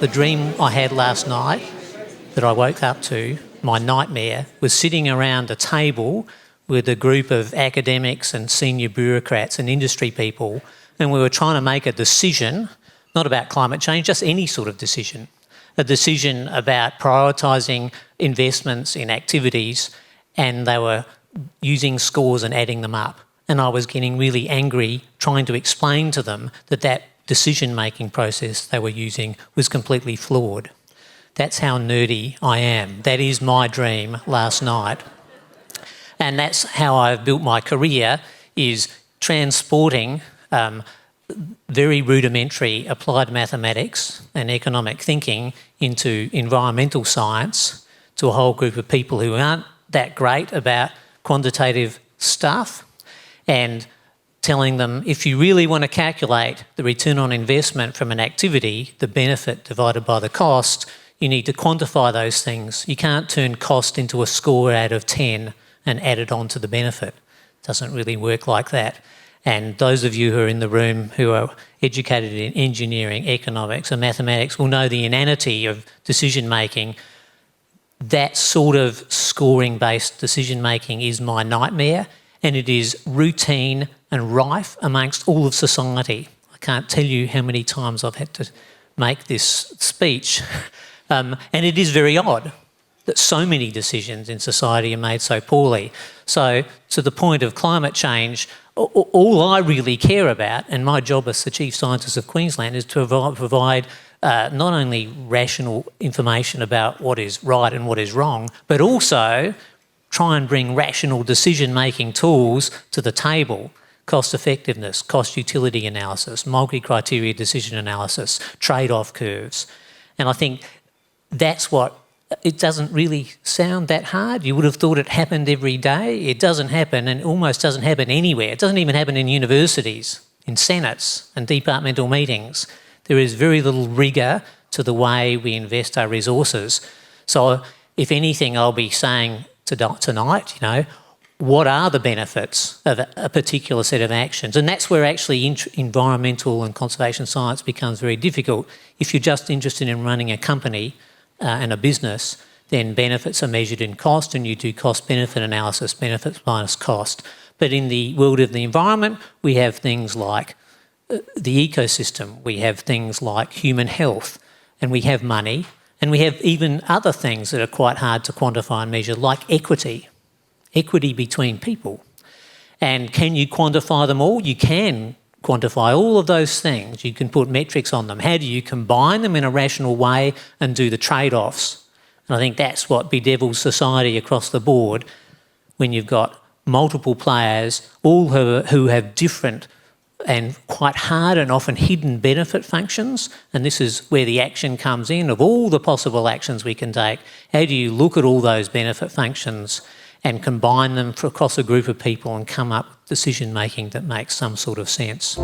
The dream I had last night that I woke up to, my nightmare, was sitting around a table with a group of academics and senior bureaucrats and industry people, and we were trying to make a decision, not about climate change, just any sort of decision. A decision about prioritising investments in activities, and they were using scores and adding them up. And I was getting really angry trying to explain to them that that decision-making process they were using was completely flawed. That's how nerdy I am. That is my dream last night. And that's how I've built my career, is transporting very rudimentary applied mathematics and economic thinking into environmental science to a whole group of people who aren't that great about quantitative stuff, and telling them, if you really want to calculate the return on investment from an activity, the benefit divided by the cost, you need to quantify those things. You can't turn cost into a score out of 10 and add it on to the benefit. It doesn't really work like that. And those of you who are in the room who are educated in engineering, economics and mathematics will know the inanity of decision-making. That sort of scoring-based decision-making is my nightmare, and it is routine and rife amongst all of society. I can't tell you how many times I've had to make this speech. And it is very odd that so many decisions in society are made so poorly. So to the point of climate change, all I really care about, and my job as the Chief Scientist of Queensland, is to provide not only rational information about what is right and what is wrong, but also try and bring rational decision-making tools to the table. Cost effectiveness, cost utility analysis, multi-criteria decision analysis, trade-off curves. And I think that's what, it doesn't really sound that hard. You would have thought it happened every day. It doesn't happen, and almost doesn't happen anywhere. It doesn't even happen in universities, in senates and departmental meetings. There is very little rigour to the way we invest our resources. So if anything, I'll be saying tonight, what are the benefits of a particular set of actions? And that's where actually environmental and conservation science becomes very difficult. If you're just interested in running a company and a business, then benefits are measured in cost, and you do cost-benefit analysis, benefits minus cost. But in the world of the environment, we have things like the ecosystem, we have things like human health, and we have money, and we have even other things that are quite hard to quantify and measure, like equity between people. And can you quantify them all? You can quantify all of those things. You can put metrics on them. How do you combine them in a rational way and do the trade-offs? And I think that's what bedevils society across the board when you've got multiple players, all who have different and quite hard and often hidden benefit functions. And this is where the action comes in, of all the possible actions we can take. How do you look at all those benefit functions and combine them across a group of people and come up with decision-making that makes some sort of sense?